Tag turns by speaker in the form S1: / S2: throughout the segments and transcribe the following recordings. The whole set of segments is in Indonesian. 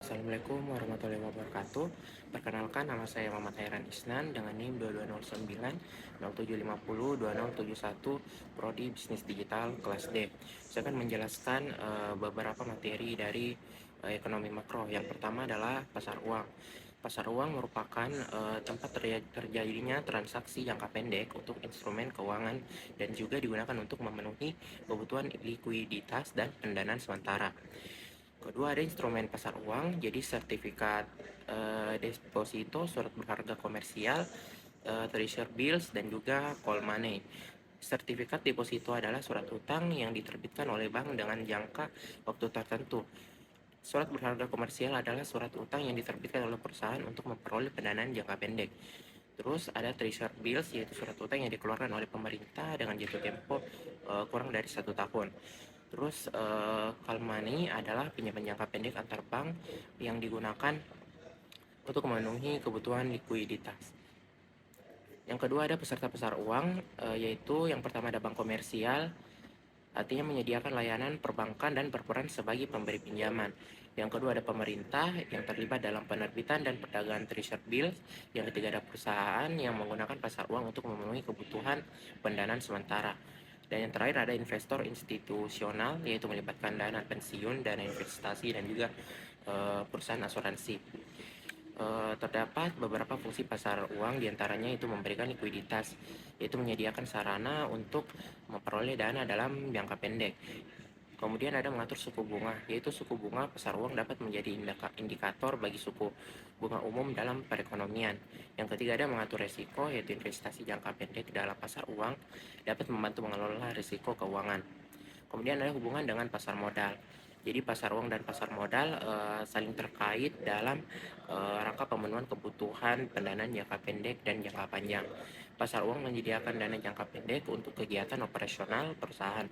S1: Assalamualaikum warahmatullahi wabarakatuh. Perkenalkan, nama saya Muhammad Hairan Isnan dengan NIM 2209 0750 2071 Prodi Bisnis Digital kelas D. Saya akan menjelaskan beberapa materi dari ekonomi makro. Yang pertama adalah pasar uang. Pasar uang merupakan tempat terjadinya transaksi jangka pendek untuk instrumen keuangan dan juga digunakan untuk memenuhi kebutuhan likuiditas dan pendanaan sementara. Kedua, ada instrumen pasar uang, jadi sertifikat deposito, surat berharga komersial, treasury bills, dan juga call money. Sertifikat deposito adalah surat utang yang diterbitkan oleh bank dengan jangka waktu tertentu. Surat berharga komersial adalah surat utang yang diterbitkan oleh perusahaan untuk memperoleh pendanaan jangka pendek. Terus ada treasury bills, yaitu surat utang yang dikeluarkan oleh pemerintah dengan jatuh tempo kurang dari 1 tahun. Terus call money adalah pinjaman jangka pendek antar bank yang digunakan untuk memenuhi kebutuhan likuiditas. Yang kedua ada peserta pasar uang, yaitu yang pertama ada bank komersial, artinya menyediakan layanan perbankan dan perperan sebagai pemberi pinjaman. Yang kedua ada pemerintah yang terlibat dalam penerbitan dan perdagangan treasury bills. Yang ketiga ada perusahaan yang menggunakan pasar uang untuk memenuhi kebutuhan pendanaan sementara. Dan yang terakhir ada investor institusional, yaitu melibatkan dana pensiun, dana investasi, dan juga perusahaan asuransi. Terdapat beberapa fungsi pasar uang, diantaranya itu memberikan likuiditas, yaitu menyediakan sarana untuk memperoleh dana dalam jangka pendek. Kemudian ada mengatur suku bunga, yaitu suku bunga pasar uang dapat menjadi indikator bagi suku bunga umum dalam perekonomian. Yang ketiga ada mengatur resiko, yaitu investasi jangka pendek dalam pasar uang dapat membantu mengelola risiko keuangan. Kemudian ada hubungan dengan pasar modal. Jadi pasar uang dan pasar modal saling terkait dalam rangka pemenuhan kebutuhan pendanaan jangka pendek dan jangka panjang. Pasar uang menyediakan dana jangka pendek untuk kegiatan operasional perusahaan,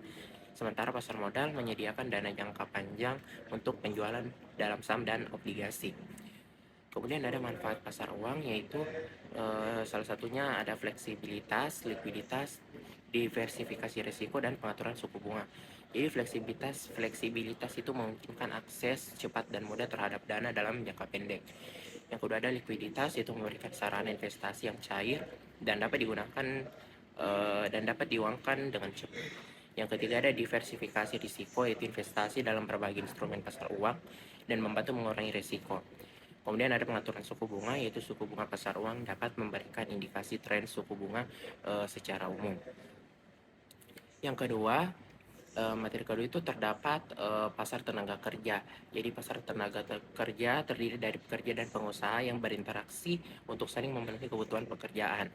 S1: sementara pasar modal menyediakan dana jangka panjang untuk penjualan dalam saham dan obligasi. Kemudian ada manfaat pasar uang, yaitu salah satunya ada fleksibilitas, likuiditas, diversifikasi risiko, dan pengaturan suku bunga. Jadi fleksibilitas itu memungkinkan akses cepat dan mudah terhadap dana dalam jangka pendek. Yang kedua ada likuiditas, yaitu memberikan sarana investasi yang cair dan dapat digunakan dan dapat diuangkan dengan cepat. Yang ketiga ada diversifikasi risiko, yaitu investasi dalam berbagai instrumen pasar uang dan membantu mengurangi risiko. Kemudian ada pengaturan suku bunga, yaitu suku bunga pasar uang dapat memberikan indikasi tren suku bunga secara umum. Yang kedua, materi kedua itu terdapat pasar tenaga kerja. Jadi pasar tenaga kerja terdiri dari pekerja dan pengusaha yang berinteraksi untuk saling memenuhi kebutuhan pekerjaan.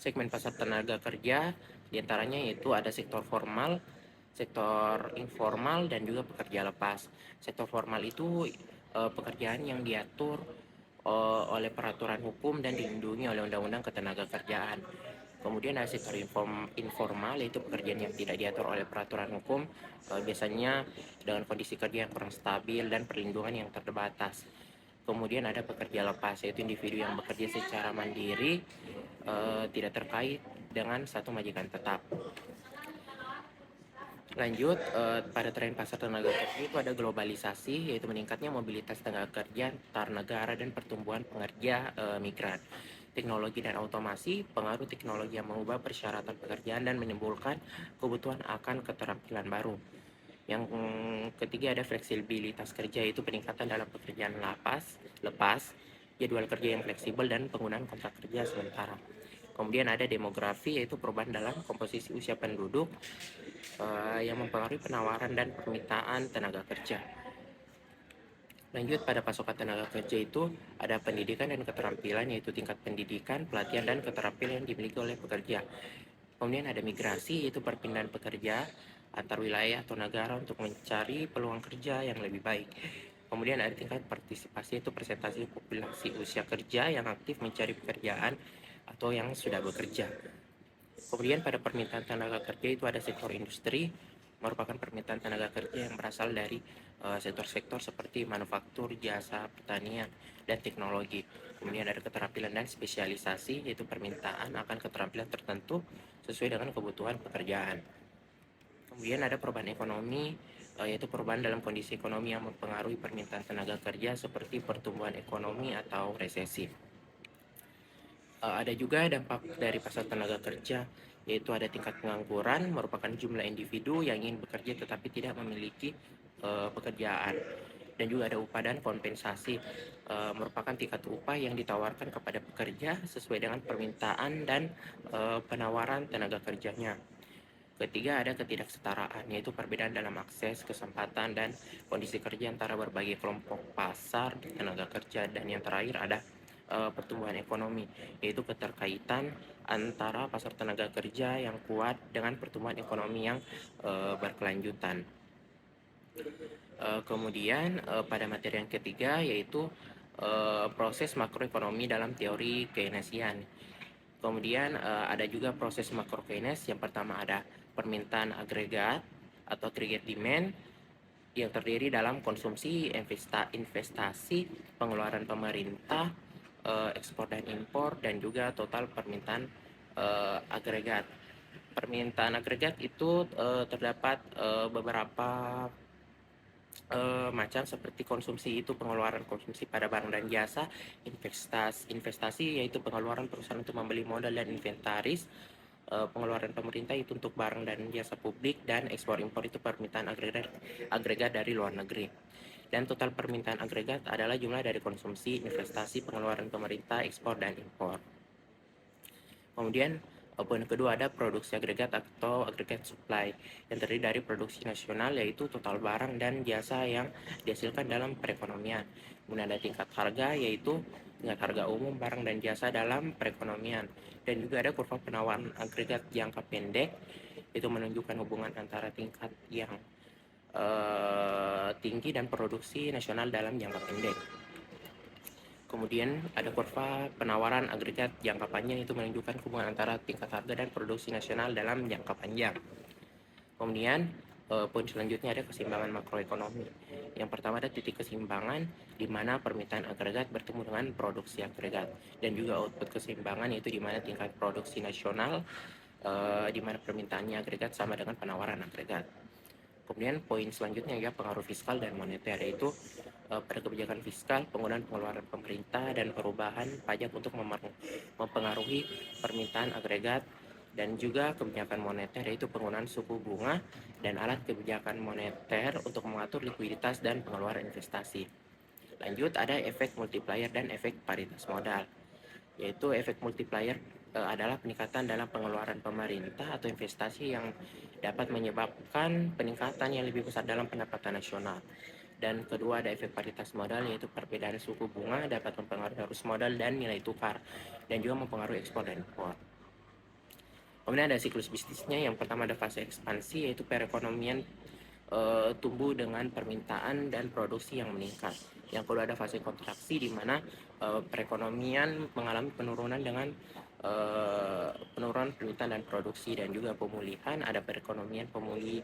S1: Segmen pasar tenaga kerja diantaranya yaitu ada sektor formal, sektor informal, dan juga pekerja lepas. Sektor formal itu pekerjaan yang diatur oleh peraturan hukum dan dilindungi oleh Undang-Undang Ketenagakerjaan. Kemudian ada sektor informal, yaitu pekerjaan yang tidak diatur oleh peraturan hukum, biasanya dengan kondisi kerja yang kurang stabil dan perlindungan yang terbatas. Kemudian ada pekerja lepas, yaitu individu yang bekerja secara mandiri, tidak terkait dengan satu majikan tetap. Lanjut, pada tren pasar tenaga kerja itu ada globalisasi, yaitu meningkatnya mobilitas tenaga kerja antar negara dan pertumbuhan pekerja migran. Teknologi dan otomasi, pengaruh teknologi yang mengubah persyaratan pekerjaan dan menimbulkan kebutuhan akan keterampilan baru. Yang ketiga ada fleksibilitas kerja, yaitu peningkatan dalam pekerjaan lepas, jadwal kerja yang fleksibel, dan penggunaan kontrak kerja sementara. Kemudian ada demografi, yaitu perubahan dalam komposisi usia penduduk yang mempengaruhi penawaran dan permintaan tenaga kerja. Lanjut, pada pasokan tenaga kerja itu ada pendidikan dan keterampilan, yaitu tingkat pendidikan, pelatihan, dan keterampilan yang dimiliki oleh pekerja. Kemudian ada migrasi, yaitu perpindahan pekerja antar wilayah atau negara untuk mencari peluang kerja yang lebih baik. Kemudian ada tingkat partisipasi, yaitu presentasi populasi usia kerja yang aktif mencari pekerjaan atau yang sudah bekerja. Kemudian pada permintaan tenaga kerja itu ada sektor industri, merupakan permintaan tenaga kerja yang berasal dari sektor-sektor seperti manufaktur, jasa, pertanian, dan teknologi. Kemudian ada keterampilan dan spesialisasi, yaitu permintaan akan keterampilan tertentu sesuai dengan kebutuhan pekerjaan. Kemudian ada perubahan ekonomi yaitu perubahan dalam kondisi ekonomi yang mempengaruhi permintaan tenaga kerja seperti pertumbuhan ekonomi atau resesi. Ada juga dampak dari pasar tenaga kerja, yaitu ada tingkat pengangguran, merupakan jumlah individu yang ingin bekerja tetapi tidak memiliki pekerjaan. Dan juga ada upah dan kompensasi, merupakan tingkat upah yang ditawarkan kepada pekerja sesuai dengan permintaan dan penawaran tenaga kerjanya. Ketiga, ada ketidaksetaraan, yaitu perbedaan dalam akses, kesempatan, dan kondisi kerja antara berbagai kelompok pasar tenaga kerja. Dan yang terakhir ada pertumbuhan ekonomi, yaitu keterkaitan antara pasar tenaga kerja yang kuat dengan pertumbuhan ekonomi yang berkelanjutan. Kemudian pada materi yang ketiga yaitu proses makroekonomi dalam teori Keynesian. Kemudian ada juga proses makro Keynes. Yang pertama ada permintaan agregat atau aggregate demand yang terdiri dalam konsumsi, investasi, pengeluaran pemerintah, ekspor dan impor, dan juga total permintaan agregat. Permintaan agregat itu terdapat beberapa macam seperti konsumsi itu pengeluaran konsumsi pada barang dan jasa, investasi yaitu pengeluaran perusahaan untuk membeli modal dan inventaris, pengeluaran pemerintah itu untuk barang dan jasa publik, dan ekspor impor itu permintaan agregat dari luar negeri. Dan total permintaan agregat adalah jumlah dari konsumsi, investasi, pengeluaran pemerintah, ekspor dan impor. Kemudian poin kedua ada produksi agregat atau agregat supply yang terdiri dari produksi nasional yaitu total barang dan jasa yang dihasilkan dalam perekonomian. Kemudian ada tingkat harga yaitu tingkat harga umum barang dan jasa dalam perekonomian. Dan juga ada kurva penawaran agregat jangka pendek, itu menunjukkan hubungan antara tingkat yang tinggi dan produksi nasional dalam jangka pendek. Kemudian ada kurva penawaran agregat jangka panjang, itu menunjukkan hubungan antara tingkat harga dan produksi nasional dalam jangka panjang. Kemudian poin selanjutnya ada keseimbangan makroekonomi. Yang pertama ada titik keseimbangan di mana permintaan agregat bertemu dengan produksi agregat, dan juga output keseimbangan yaitu di mana tingkat produksi nasional di mana permintaannya agregat sama dengan penawaran agregat. Kemudian poin selanjutnya ya pengaruh fiskal dan moneter, yaitu pada kebijakan fiskal, penggunaan pengeluaran pemerintah dan perubahan pajak untuk mempengaruhi permintaan agregat, dan juga kebijakan moneter yaitu penggunaan suku bunga dan alat kebijakan moneter untuk mengatur likuiditas dan pengeluaran investasi. Lanjut ada efek multiplier dan efek paritas modal, yaitu efek multiplier adalah peningkatan dalam pengeluaran pemerintah atau investasi yang dapat menyebabkan peningkatan yang lebih besar dalam pendapatan nasional. Dan kedua ada efek paritas modal, yaitu perbedaan suku bunga dapat mempengaruhi arus modal dan nilai tukar, dan juga mempengaruhi ekspor dan impor. Kemudian ada siklus bisnisnya. Yang pertama ada fase ekspansi, yaitu perekonomian tumbuh dengan permintaan dan produksi yang meningkat. Yang kedua ada fase kontraksi di mana perekonomian mengalami penurunan dengan penurunan permintaan dan produksi, dan juga pemulihan ada perekonomian pemulih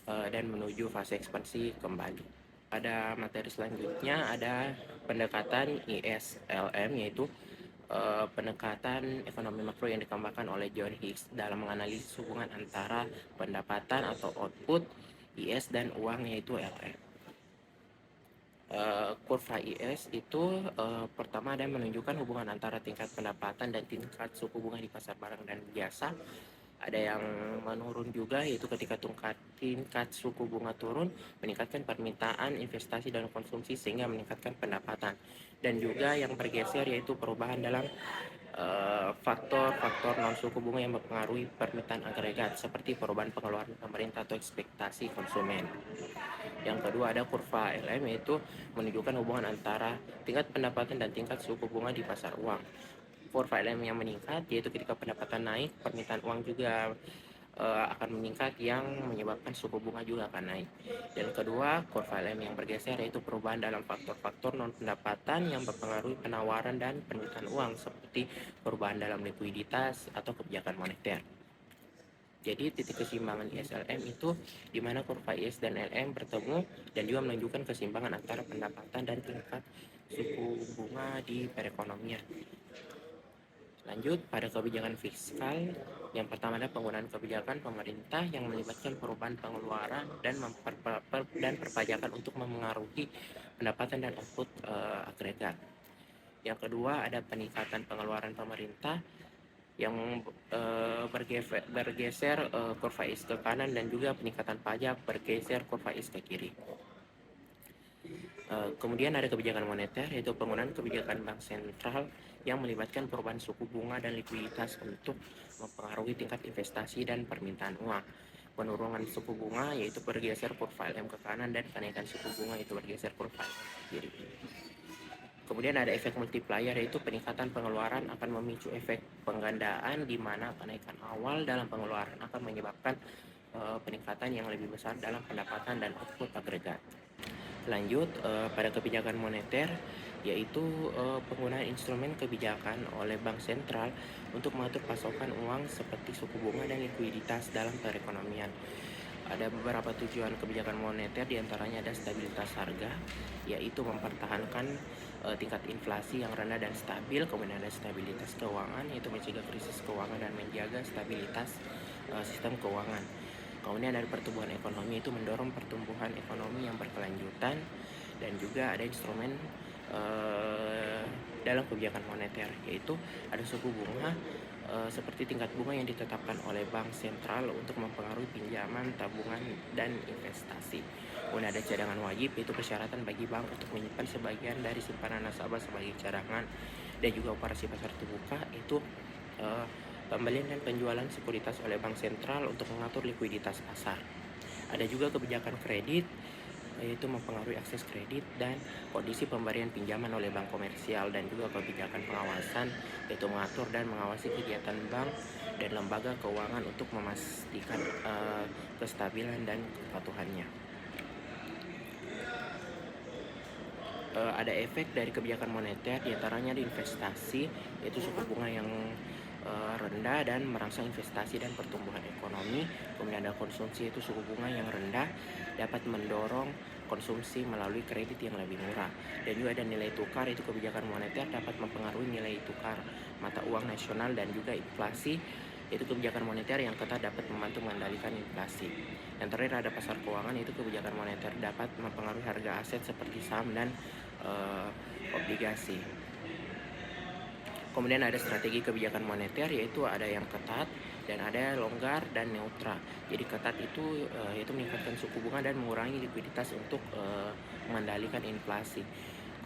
S1: dan menuju fase ekspansi kembali. Pada materi selanjutnya ada pendekatan ISLM, yaitu pendekatan ekonomi makro yang dikembangkan oleh John Hicks dalam menganalisis hubungan antara pendapatan atau output, IS, dan uang yaitu LM. Kurva IS itu pertama ada menunjukkan hubungan antara tingkat pendapatan dan tingkat suku bunga di pasar barang dan jasa. Ada yang menurun juga, yaitu ketika tingkat suku bunga turun meningkatkan permintaan, investasi, dan konsumsi sehingga meningkatkan pendapatan. Dan juga yang bergeser yaitu perubahan dalam faktor-faktor non suku bunga yang mempengaruhi permintaan agregat seperti perubahan pengeluaran pemerintah atau ekspektasi konsumen. Yang kedua ada kurva LM, yaitu menunjukkan hubungan antara tingkat pendapatan dan tingkat suku bunga di pasar uang. Kurva LM yang meningkat yaitu ketika pendapatan naik, permintaan uang juga akan meningkat yang menyebabkan suku bunga juga akan naik. Dan kedua, kurva LM yang bergeser yaitu perubahan dalam faktor-faktor non pendapatan yang mempengaruhi penawaran dan permintaan uang seperti perubahan dalam likuiditas atau kebijakan moneter. Jadi titik keseimbangan ISLM itu di mana kurva IS dan LM bertemu dan juga menunjukkan keseimbangan antara pendapatan dan tingkat suku bunga di perekonomian. Lanjut pada kebijakan fiskal, yang pertama ada penggunaan kebijakan pemerintah yang melibatkan perubahan pengeluaran dan perpajakan untuk memengaruhi pendapatan dan output agregat. Yang kedua ada peningkatan pengeluaran pemerintah yang bergeser kurva X ke kanan, dan juga peningkatan pajak bergeser kurva X ke kiri. Kemudian ada kebijakan moneter, yaitu penggunaan kebijakan bank sentral yang melibatkan perubahan suku bunga dan likuiditas untuk mempengaruhi tingkat investasi dan permintaan uang. Penurunan suku bunga yaitu bergeser kurva LM ke kanan, dan kenaikan suku bunga itu bergeser kurva LM ke kiri. Kemudian ada efek multiplier, yaitu peningkatan pengeluaran akan memicu efek penggandaan, di mana kenaikan awal dalam pengeluaran akan menyebabkan peningkatan yang lebih besar dalam pendapatan dan output agregat. Lanjut pada kebijakan moneter, yaitu penggunaan instrumen kebijakan oleh bank sentral untuk mengatur pasokan uang seperti suku bunga dan likuiditas dalam perekonomian. Ada beberapa tujuan kebijakan moneter, diantaranya ada stabilitas harga, yaitu mempertahankan tingkat inflasi yang rendah dan stabil. Kemudian ada stabilitas keuangan, yaitu mencegah krisis keuangan dan menjaga stabilitas sistem keuangan. Kemudian ada pertumbuhan ekonomi, itu mendorong pertumbuhan ekonomi yang berkelanjutan. Dan juga ada instrumen dalam kebijakan moneter, yaitu ada suku bunga seperti tingkat bunga yang ditetapkan oleh bank sentral untuk mempengaruhi pinjaman, tabungan, dan investasi. Kemudian ada cadangan wajib, yaitu persyaratan bagi bank untuk menyimpan sebagian dari simpanan nasabah sebagai cadangan. Dan juga operasi pasar terbuka, itu pembelian dan penjualan sekuritas oleh bank sentral untuk mengatur likuiditas pasar. Ada juga kebijakan kredit, yaitu mempengaruhi akses kredit dan kondisi pemberian pinjaman oleh bank komersial. Dan juga kebijakan pengawasan, yaitu mengatur dan mengawasi kegiatan bank dan lembaga keuangan untuk memastikan kestabilan dan kepatuhannya. Ada efek dari kebijakan moneter, diantaranya di investasi, yaitu suku bunga yang rendah dan merangsang investasi dan pertumbuhan ekonomi. Kemudian ada konsumsi, itu suku bunga yang rendah dapat mendorong konsumsi melalui kredit yang lebih murah. Dan juga ada nilai tukar, itu kebijakan moneter dapat mempengaruhi nilai tukar mata uang nasional. Dan juga inflasi, itu kebijakan moneter yang ketat dapat membantu mengendalikan inflasi. Yang terakhir ada pasar keuangan, itu kebijakan moneter dapat mempengaruhi harga aset seperti saham dan obligasi. Kemudian ada strategi kebijakan moneter, yaitu ada yang ketat dan ada longgar dan neutral. Jadi ketat itu yaitu meningkatkan suku bunga dan mengurangi likuiditas untuk mengendalikan inflasi.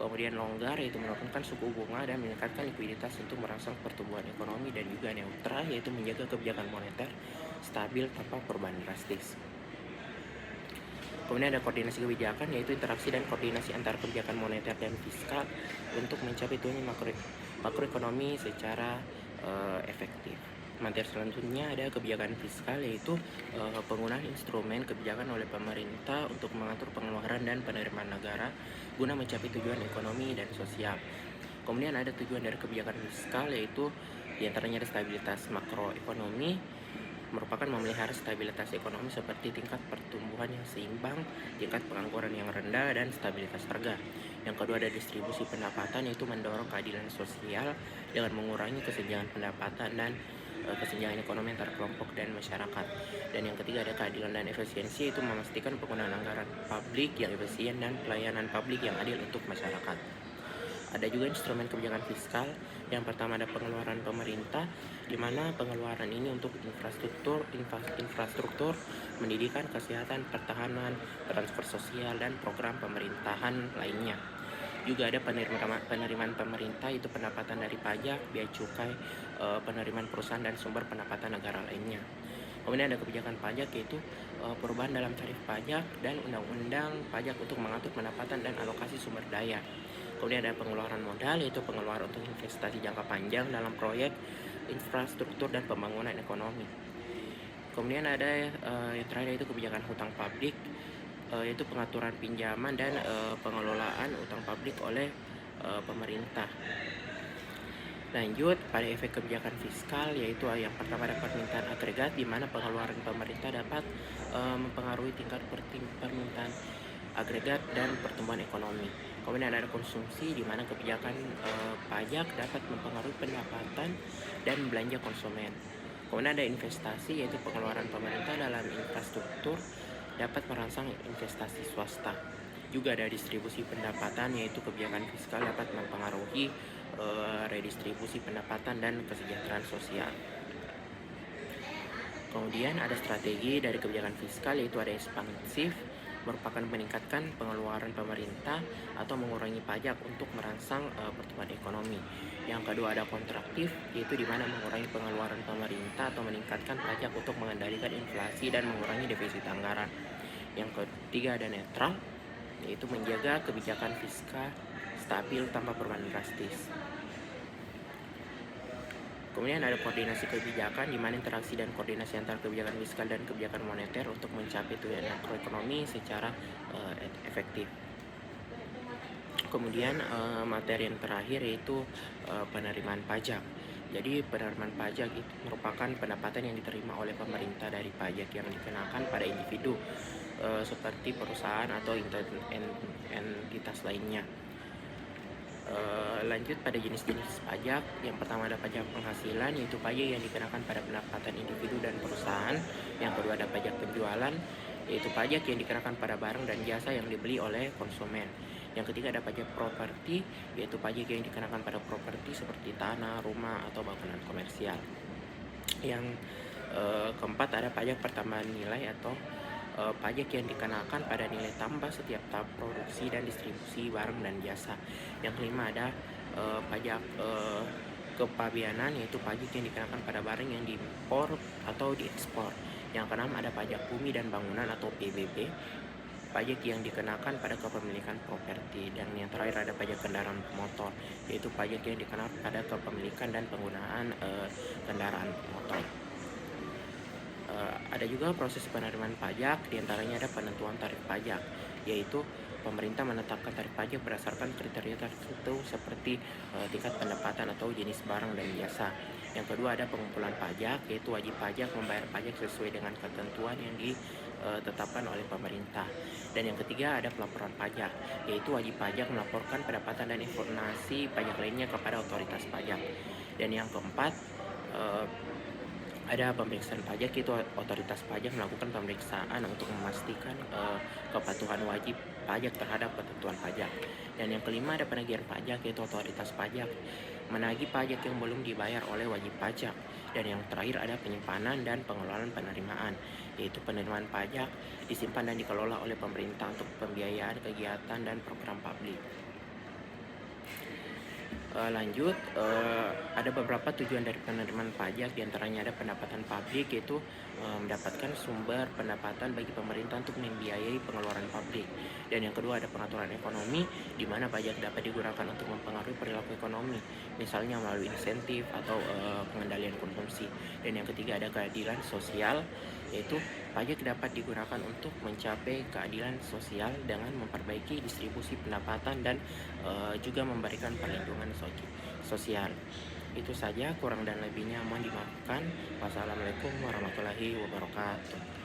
S1: Kemudian longgar, yaitu menurunkan suku bunga dan meningkatkan likuiditas untuk merangsang pertumbuhan ekonomi. Dan juga neutral, yaitu menjaga kebijakan moneter stabil tanpa perubahan drastis. Kemudian ada koordinasi kebijakan, yaitu interaksi dan koordinasi antara kebijakan moneter dan fiskal untuk mencapai tujuan makroekonomi secara efektif. Materi selanjutnya ada kebijakan fiskal, yaitu penggunaan instrumen kebijakan oleh pemerintah untuk mengatur pengeluaran dan penerimaan negara guna mencapai tujuan ekonomi dan sosial. Kemudian ada tujuan dari kebijakan fiskal, yaitu diantaranya ada stabilitas makroekonomi, merupakan memelihara stabilitas ekonomi seperti tingkat pertumbuhan yang seimbang, tingkat pengangguran yang rendah, dan stabilitas harga. Yang kedua ada distribusi pendapatan, yaitu mendorong keadilan sosial dengan mengurangi kesenjangan pendapatan dan kesenjangan ekonomi antar kelompok dan masyarakat. Dan yang ketiga ada keadilan dan efisiensi, itu memastikan penggunaan anggaran publik yang efisien dan pelayanan publik yang adil untuk masyarakat. Ada juga instrumen kebijakan fiskal. Yang pertama ada pengeluaran pemerintah, di mana pengeluaran ini untuk infrastruktur, pendidikan, kesehatan, pertahanan, transfer sosial, dan program pemerintahan lainnya. Juga ada penerimaan pemerintah, itu pendapatan dari pajak, bea cukai, penerimaan perusahaan, dan sumber pendapatan negara lainnya. Kemudian ada kebijakan pajak, yaitu perubahan dalam tarif pajak dan undang-undang pajak untuk mengatur pendapatan dan alokasi sumber daya. Kemudian ada pengeluaran modal, yaitu pengeluaran untuk investasi jangka panjang dalam proyek infrastruktur dan pembangunan ekonomi. Kemudian ada yang terakhir, yaitu kebijakan hutang publik, yaitu pengaturan pinjaman dan pengelolaan utang publik oleh pemerintah. Lanjut pada efek kebijakan fiskal, yaitu yang pertama ada permintaan agregat, di mana pengeluaran pemerintah dapat mempengaruhi tingkat permintaan agregat, dan pertumbuhan ekonomi. Kemudian ada konsumsi, di mana kebijakan pajak dapat mempengaruhi pendapatan dan belanja konsumen. Kemudian ada investasi, yaitu pengeluaran pemerintah dalam infrastruktur dapat merangsang investasi swasta. Juga ada distribusi pendapatan, yaitu kebijakan fiskal dapat mempengaruhi redistribusi pendapatan dan kesejahteraan sosial. Kemudian ada strategi dari kebijakan fiskal, yaitu ada ekspansif, merupakan meningkatkan pengeluaran pemerintah atau mengurangi pajak untuk merangsang pertumbuhan ekonomi. Yang kedua ada kontraktif, yaitu di mana mengurangi pengeluaran pemerintah atau meningkatkan pajak untuk mengendalikan inflasi dan mengurangi defisit anggaran. Yang ketiga ada netral, yaitu menjaga kebijakan fiskal stabil tanpa perubahan drastis. Kemudian ada koordinasi kebijakan, di mana interaksi dan koordinasi antara kebijakan fiskal dan kebijakan moneter untuk mencapai tujuan makroekonomi secara efektif. Kemudian materi yang terakhir yaitu penerimaan pajak. Jadi penerimaan pajak itu merupakan pendapatan yang diterima oleh pemerintah dari pajak yang dikenakan pada individu seperti perusahaan atau entitas lainnya. Lanjut pada jenis-jenis pajak. Yang pertama ada pajak penghasilan, yaitu pajak yang dikenakan pada pendapatan individu dan perusahaan. Yang kedua ada pajak penjualan, yaitu pajak yang dikenakan pada barang dan jasa yang dibeli oleh konsumen. Yang ketiga ada pajak properti, yaitu pajak yang dikenakan pada properti seperti tanah, rumah, atau bangunan komersial. Yang keempat ada pajak pertambahan nilai atau pajak yang dikenakan pada nilai tambah setiap tahap produksi dan distribusi barang dan jasa. Yang kelima ada pajak kepabeanan, yaitu pajak yang dikenakan pada barang yang diimpor atau diekspor. Yang keenam ada pajak bumi dan bangunan atau PBB, pajak yang dikenakan pada kepemilikan properti. Dan yang terakhir ada pajak kendaraan motor, yaitu pajak yang dikenakan pada kepemilikan dan penggunaan kendaraan motor. Ada juga proses penerimaan pajak, diantaranya ada penentuan tarif pajak, yaitu pemerintah menetapkan tarif pajak berdasarkan kriteria tertentu seperti tingkat pendapatan atau jenis barang dan jasa. Yang kedua ada pengumpulan pajak, yaitu wajib pajak membayar pajak sesuai dengan ketentuan yang ditetapkan oleh pemerintah. Dan yang ketiga ada pelaporan pajak, yaitu wajib pajak melaporkan pendapatan dan informasi pajak lainnya kepada otoritas pajak. Dan yang keempat ada pemeriksaan pajak, yaitu otoritas pajak melakukan pemeriksaan untuk memastikan kepatuhan wajib pajak terhadap ketentuan pajak. Dan yang kelima ada penagihan pajak, yaitu otoritas pajak menagih pajak yang belum dibayar oleh wajib pajak. Dan yang terakhir ada penyimpanan dan pengelolaan penerimaan, yaitu penerimaan pajak disimpan dan dikelola oleh pemerintah untuk pembiayaan kegiatan dan program publik. Lanjut, ada beberapa tujuan dari penerimaan pajak, diantaranya ada pendapatan publik, yaitu mendapatkan sumber pendapatan bagi pemerintah untuk membiayai pengeluaran publik. Dan yang kedua ada pengaturan ekonomi, di mana pajak dapat digunakan untuk mempengaruhi perilaku ekonomi, misalnya melalui insentif atau pengendalian konsumsi. Dan yang ketiga ada keadilan sosial, yaitu pajak dapat digunakan untuk mencapai keadilan sosial dengan memperbaiki distribusi pendapatan dan juga memberikan perlindungan sosial. Itu saja, kurang dan lebihnya mohon dimaafkan. Wassalamualaikum warahmatullahi wabarakatuh.